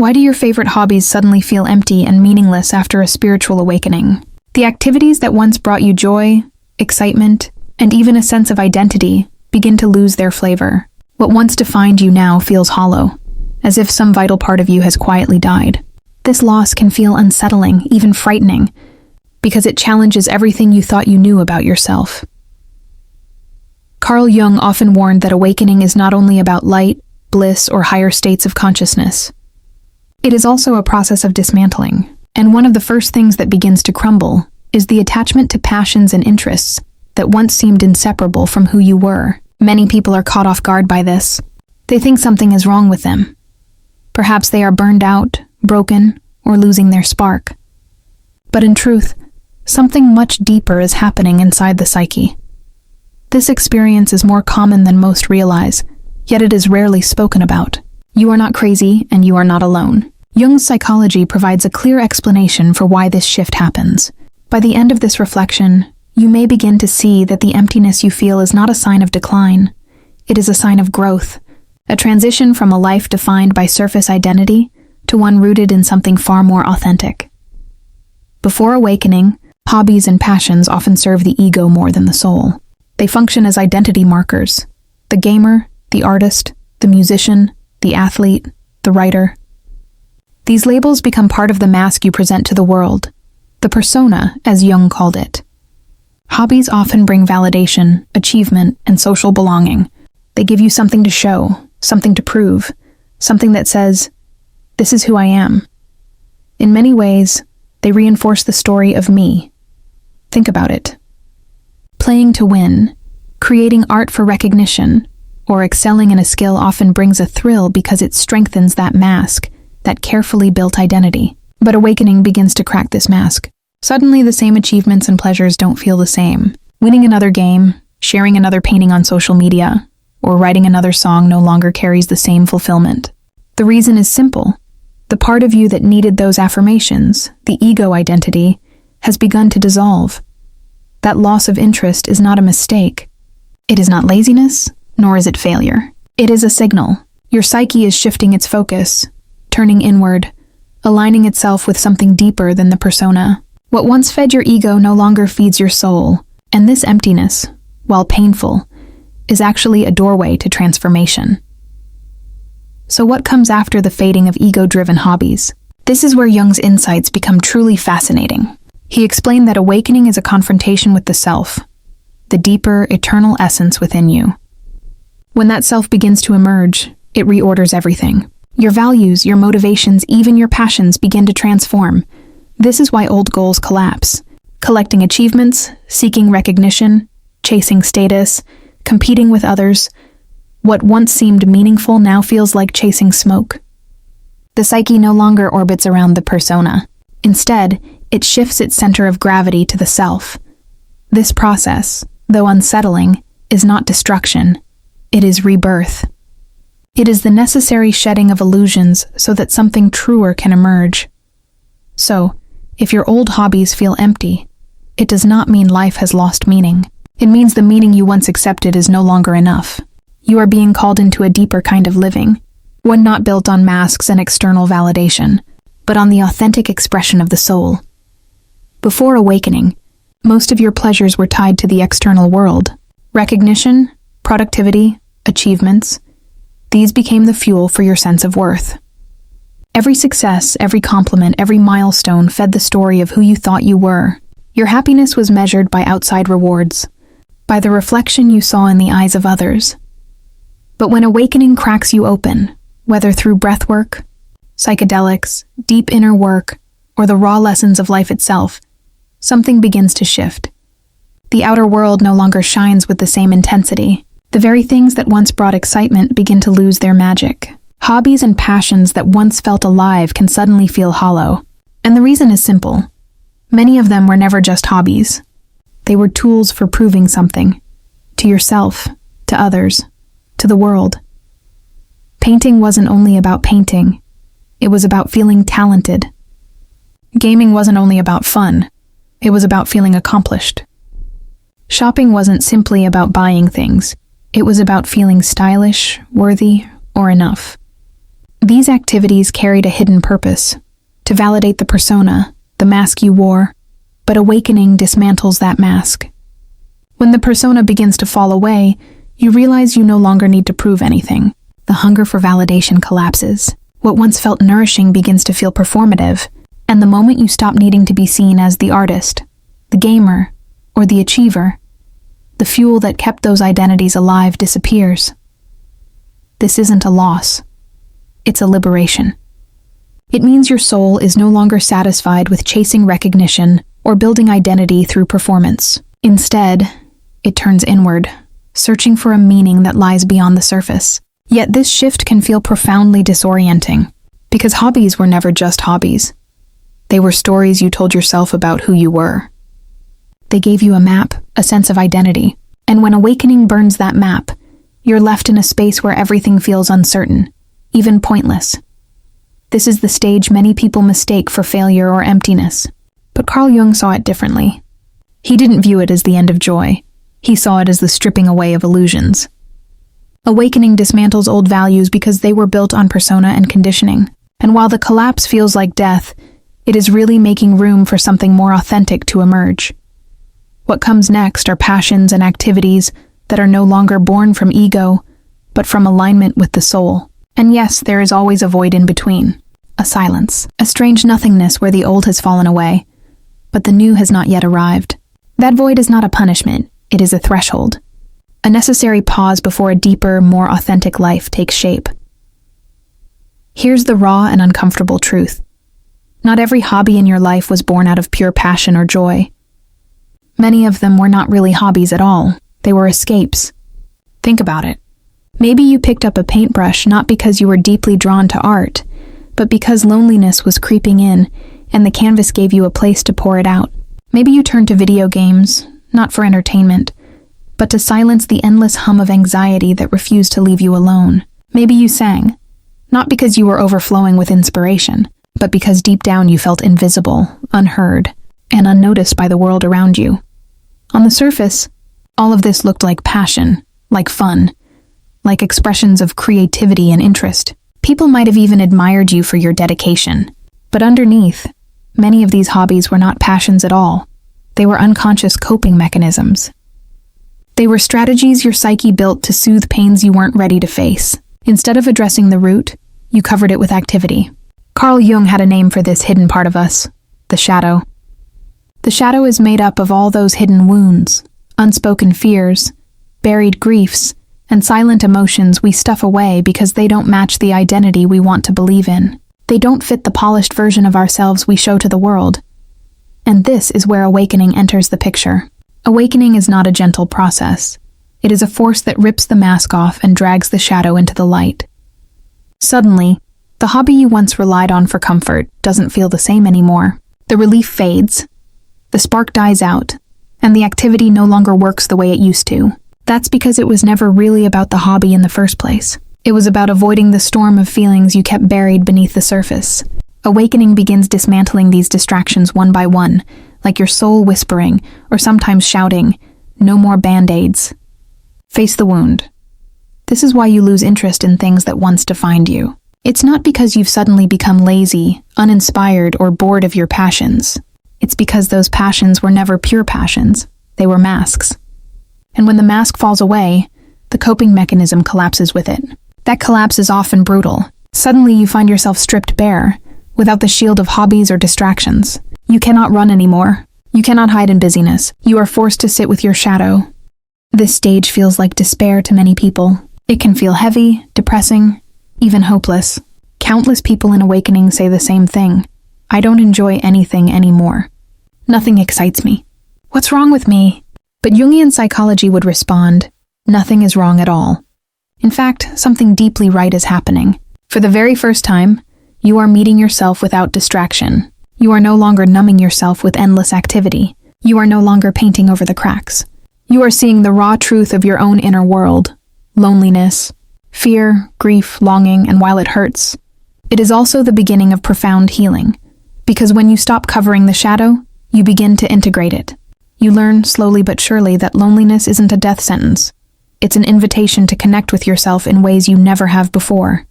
Why do your favorite hobbies suddenly feel empty and meaningless after a spiritual awakening? The activities that once brought you joy, excitement, and even a sense of identity begin to lose their flavor. What once defined you now feels hollow, as if some vital part of you has quietly died. This loss can feel unsettling, even frightening, because it challenges everything you thought you knew about yourself. Carl Jung often warned that awakening is not only about light, bliss, or higher states of consciousness. It is also a process of dismantling, and one of the first things that begins to crumble is the attachment to passions and interests that once seemed inseparable from who you were. Many people are caught off guard by this. They think something is wrong with them. Perhaps they are burned out, broken, or losing their spark. But in truth, something much deeper is happening inside the psyche. This experience is more common than most realize, yet it is rarely spoken about. You are not crazy, and you are not alone. Jung's psychology provides a clear explanation for why this shift happens. By the end of this reflection, you may begin to see that the emptiness you feel is not a sign of decline. It is a sign of growth, a transition from a life defined by surface identity to one rooted in something far more authentic. Before awakening, hobbies and passions often serve the ego more than the soul. They function as identity markers. The gamer, the artist, the musician, the athlete, the writer. These labels become part of the mask you present to the world, the persona, as Jung called it. Hobbies often bring validation, achievement, and social belonging. They give you something to show, something to prove, something that says, "This is who I am." In many ways, they reinforce the story of me. Think about it. Playing to win, creating art for recognition, or excelling in a skill often brings a thrill because it strengthens that mask, that carefully built identity. But awakening begins to crack this mask. Suddenly, the same achievements and pleasures don't feel the same. Winning another game, sharing another painting on social media, or writing another song no longer carries the same fulfillment. The reason is simple. The part of you that needed those affirmations, the ego identity, has begun to dissolve. That loss of interest is not a mistake. It is not laziness, nor is it failure. It is a signal. Your psyche is shifting its focus, turning inward, aligning itself with something deeper than the persona. What once fed your ego no longer feeds your soul, and this emptiness, while painful, is actually a doorway to transformation. So what comes after the fading of ego-driven hobbies? This is where Jung's insights become truly fascinating. He explained that awakening is a confrontation with the self, the deeper, eternal essence within you. When that self begins to emerge, it reorders everything. Your values, your motivations, even your passions begin to transform. This is why old goals collapse. Collecting achievements, seeking recognition, chasing status, competing with others. What once seemed meaningful now feels like chasing smoke. The psyche no longer orbits around the persona. Instead, it shifts its center of gravity to the self. This process, though unsettling, is not destruction. It is rebirth. It is the necessary shedding of illusions so that something truer can emerge. So, if your old hobbies feel empty, it does not mean life has lost meaning. It means the meaning you once accepted is no longer enough. You are being called into a deeper kind of living, one not built on masks and external validation, but on the authentic expression of the soul. Before awakening, most of your pleasures were tied to the external world. Recognition, productivity, achievements, these became the fuel for your sense of worth. Every success, every compliment, every milestone fed the story of who you thought you were. Your happiness was measured by outside rewards, by the reflection you saw in the eyes of others. But when awakening cracks you open, whether through breathwork, psychedelics, deep inner work, or the raw lessons of life itself, something begins to shift. The outer world no longer shines with the same intensity. The very things that once brought excitement begin to lose their magic. Hobbies and passions that once felt alive can suddenly feel hollow. And the reason is simple. Many of them were never just hobbies. They were tools for proving something. To yourself, to others, to the world. Painting wasn't only about painting. It was about feeling talented. Gaming wasn't only about fun. It was about feeling accomplished. Shopping wasn't simply about buying things. It was about feeling stylish, worthy, or enough. These activities carried a hidden purpose, to validate the persona, the mask you wore, but awakening dismantles that mask. When the persona begins to fall away, you realize you no longer need to prove anything. The hunger for validation collapses. What once felt nourishing begins to feel performative, and the moment you stop needing to be seen as the artist, the gamer, or the achiever, the fuel that kept those identities alive disappears. This isn't a loss. It's a liberation. It means your soul is no longer satisfied with chasing recognition or building identity through performance. Instead, it turns inward, searching for a meaning that lies beyond the surface. Yet this shift can feel profoundly disorienting, because hobbies were never just hobbies. They were stories you told yourself about who you were. They gave you a map, a sense of identity, and when awakening burns that map, you're left in a space where everything feels uncertain, even pointless. This is the stage many people mistake for failure or emptiness, but Carl Jung saw it differently. He didn't view it as the end of joy. He saw it as the stripping away of illusions. Awakening dismantles old values because they were built on persona and conditioning, and while the collapse feels like death, it is really making room for something more authentic to emerge. What comes next are passions and activities that are no longer born from ego, but from alignment with the soul. And yes, there is always a void in between, a silence, a strange nothingness where the old has fallen away, but the new has not yet arrived. That void is not a punishment, it is a threshold, a necessary pause before a deeper, more authentic life takes shape. Here's the raw and uncomfortable truth. Not every hobby in your life was born out of pure passion or joy. Many of them were not really hobbies at all, they were escapes. Think about it. Maybe you picked up a paintbrush not because you were deeply drawn to art, but because loneliness was creeping in and the canvas gave you a place to pour it out. Maybe you turned to video games, not for entertainment, but to silence the endless hum of anxiety that refused to leave you alone. Maybe you sang, not because you were overflowing with inspiration, but because deep down you felt invisible, unheard, and unnoticed by the world around you. On the surface, all of this looked like passion, like fun, like expressions of creativity and interest. People might have even admired you for your dedication. But underneath, many of these hobbies were not passions at all. They were unconscious coping mechanisms. They were strategies your psyche built to soothe pains you weren't ready to face. Instead of addressing the root, you covered it with activity. Carl Jung had a name for this hidden part of us, the shadow. The shadow is made up of all those hidden wounds, unspoken fears, buried griefs, and silent emotions we stuff away because they don't match the identity we want to believe in. They don't fit the polished version of ourselves we show to the world. And this is where awakening enters the picture. Awakening is not a gentle process. It is a force that rips the mask off and drags the shadow into the light. Suddenly, the hobby you once relied on for comfort doesn't feel the same anymore. The relief fades, the spark dies out, and the activity no longer works the way it used to. That's because it was never really about the hobby in the first place. It was about avoiding the storm of feelings you kept buried beneath the surface. Awakening begins dismantling these distractions one by one, like your soul whispering, or sometimes shouting, "No more band-aids." Face the wound. This is why you lose interest in things that once defined you. It's not because you've suddenly become lazy, uninspired, or bored of your passions. It's because those passions were never pure passions. They were masks. And when the mask falls away, the coping mechanism collapses with it. That collapse is often brutal. Suddenly you find yourself stripped bare, without the shield of hobbies or distractions. You cannot run anymore. You cannot hide in busyness. You are forced to sit with your shadow. This stage feels like despair to many people. It can feel heavy, depressing, even hopeless. Countless people in awakening say the same thing. I don't enjoy anything anymore. Nothing excites me. What's wrong with me? But Jungian psychology would respond, nothing is wrong at all. In fact, something deeply right is happening. For the very first time, you are meeting yourself without distraction. You are no longer numbing yourself with endless activity. You are no longer painting over the cracks. You are seeing the raw truth of your own inner world. Loneliness, fear, grief, longing, and while it hurts, it is also the beginning of profound healing. Because when you stop covering the shadow, you begin to integrate it. You learn, slowly but surely, that loneliness isn't a death sentence. It's an invitation to connect with yourself in ways you never have before.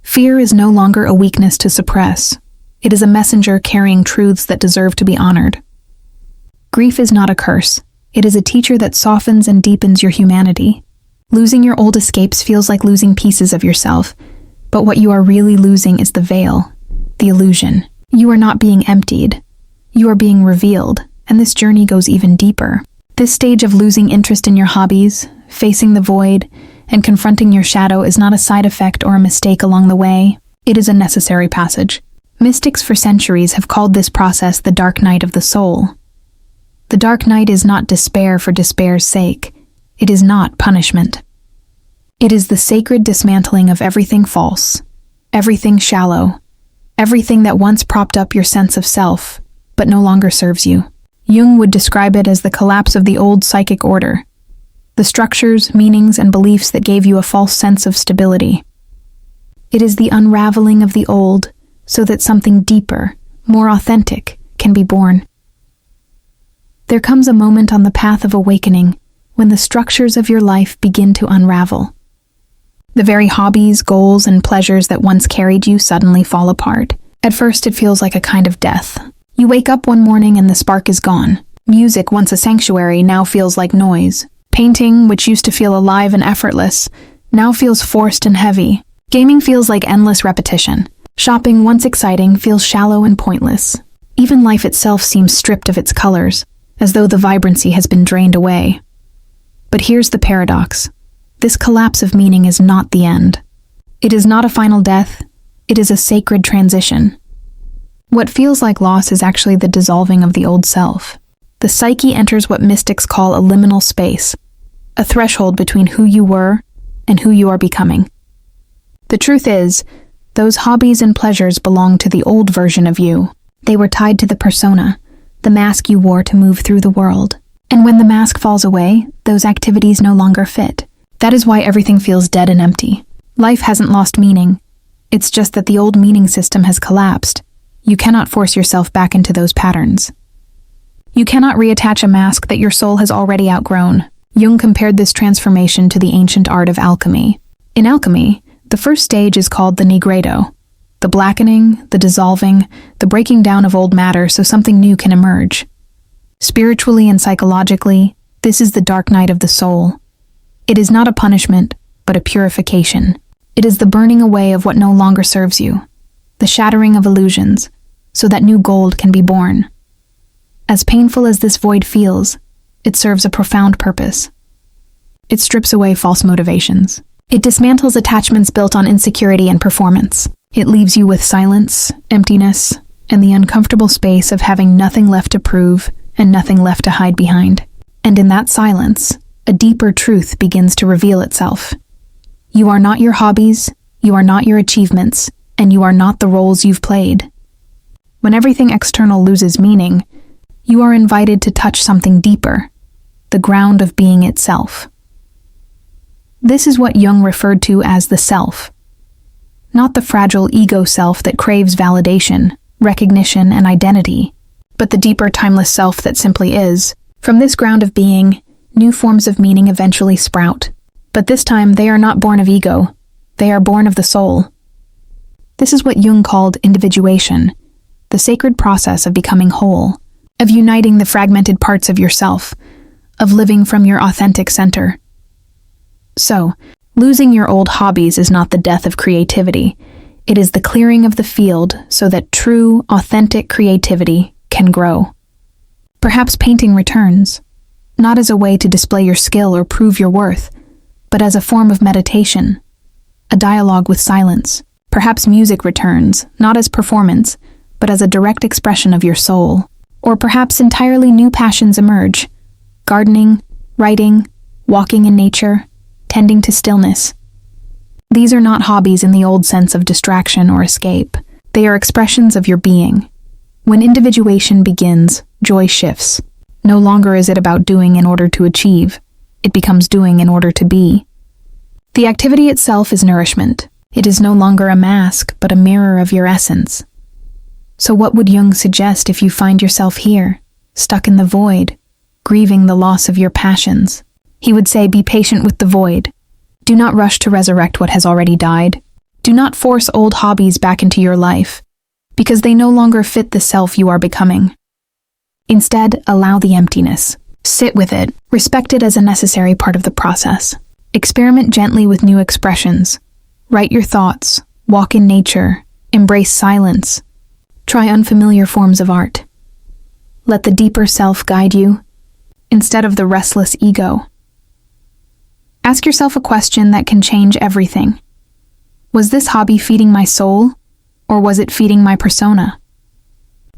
Fear is no longer a weakness to suppress. It is a messenger carrying truths that deserve to be honored. Grief is not a curse. It is a teacher that softens and deepens your humanity. Losing your old escapes feels like losing pieces of yourself, but what you are really losing is the veil, the illusion. You are not being emptied. You are being revealed, and this journey goes even deeper. This stage of losing interest in your hobbies, facing the void, and confronting your shadow is not a side effect or a mistake along the way. It is a necessary passage. Mystics for centuries have called this process the dark night of the soul. The dark night is not despair for despair's sake. It is not punishment. It is the sacred dismantling of everything false, everything shallow, everything that once propped up your sense of self, but no longer serves you. Jung would describe it as the collapse of the old psychic order, the structures, meanings, and beliefs that gave you a false sense of stability. It is the unraveling of the old so that something deeper, more authentic, can be born. There comes a moment on the path of awakening when the structures of your life begin to unravel. The very hobbies, goals, and pleasures that once carried you suddenly fall apart. At first, it feels like a kind of death. You wake up one morning and the spark is gone. Music, once a sanctuary, now feels like noise. Painting, which used to feel alive and effortless, now feels forced and heavy. Gaming feels like endless repetition. Shopping, once exciting, feels shallow and pointless. Even life itself seems stripped of its colors, as though the vibrancy has been drained away. But here's the paradox. This collapse of meaning is not the end. It is not a final death. It is a sacred transition. What feels like loss is actually the dissolving of the old self. The psyche enters what mystics call a liminal space, a threshold between who you were and who you are becoming. The truth is, those hobbies and pleasures belong to the old version of you. They were tied to the persona, the mask you wore to move through the world. And when the mask falls away, those activities no longer fit. That is why everything feels dead and empty. Life hasn't lost meaning. It's just that the old meaning system has collapsed. You cannot force yourself back into those patterns. You cannot reattach a mask that your soul has already outgrown. Jung compared this transformation to the ancient art of alchemy. In alchemy, the first stage is called the nigredo, the blackening, the dissolving, the breaking down of old matter so something new can emerge. Spiritually and psychologically, this is the dark night of the soul. It is not a punishment, but a purification. It is the burning away of what no longer serves you, the shattering of illusions, so that new gold can be born. As painful as this void feels, it serves a profound purpose. It strips away false motivations. It dismantles attachments built on insecurity and performance. It leaves you with silence, emptiness, and the uncomfortable space of having nothing left to prove and nothing left to hide behind. And in that silence, a deeper truth begins to reveal itself. You are not your hobbies, you are not your achievements, and you are not the roles you've played. When everything external loses meaning, you are invited to touch something deeper, the ground of being itself. This is what Jung referred to as the self. Not the fragile ego self that craves validation, recognition, and identity, but the deeper timeless self that simply is. From this ground of being, new forms of meaning eventually sprout. But this time, they are not born of ego. They are born of the soul. This is what Jung called individuation, the sacred process of becoming whole, of uniting the fragmented parts of yourself, of living from your authentic center. So, losing your old hobbies is not the death of creativity. It is the clearing of the field so that true, authentic creativity can grow. Perhaps painting returns, not as a way to display your skill or prove your worth, but as a form of meditation, a dialogue with silence. Perhaps music returns, not as performance, but as a direct expression of your soul. Or perhaps entirely new passions emerge: gardening, writing, walking in nature, tending to stillness. These are not hobbies in the old sense of distraction or escape. They are expressions of your being. When individuation begins, joy shifts. No longer is it about doing in order to achieve. It becomes doing in order to be. The activity itself is nourishment. It is no longer a mask, but a mirror of your essence. So what would Jung suggest if you find yourself here, stuck in the void, grieving the loss of your passions? He would say, be patient with the void. Do not rush to resurrect what has already died. Do not force old hobbies back into your life, because they no longer fit the self you are becoming. Instead, allow the emptiness. Sit with it, respect it as a necessary part of the process. Experiment gently with new expressions. Write your thoughts, walk in nature, embrace silence. Try unfamiliar forms of art. Let the deeper self guide you, instead of the restless ego. Ask yourself a question that can change everything. Was this hobby feeding my soul, or was it feeding my persona?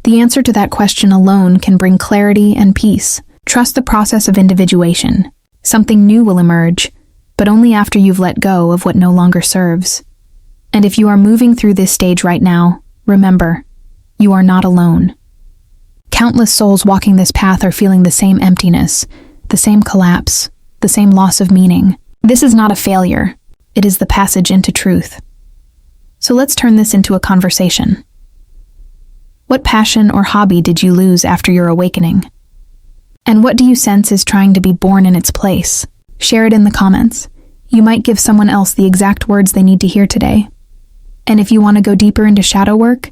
The answer to that question alone can bring clarity and peace. Trust the process of individuation. Something new will emerge, but only after you've let go of what no longer serves. And if you are moving through this stage right now, remember, you are not alone. Countless souls walking this path are feeling the same emptiness, the same collapse, the same loss of meaning. This is not a failure. It is the passage into truth. So let's turn this into a conversation. What passion or hobby did you lose after your awakening? And what do you sense is trying to be born in its place? Share it in the comments. You might give someone else the exact words they need to hear today. And if you want to go deeper into shadow work,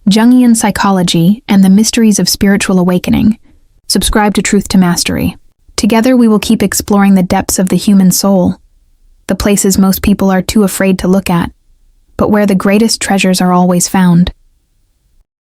Jungian psychology, and the mysteries of spiritual awakening, subscribe to Truth to Mastery. Together we will keep exploring the depths of the human soul, the places most people are too afraid to look at, but where the greatest treasures are always found.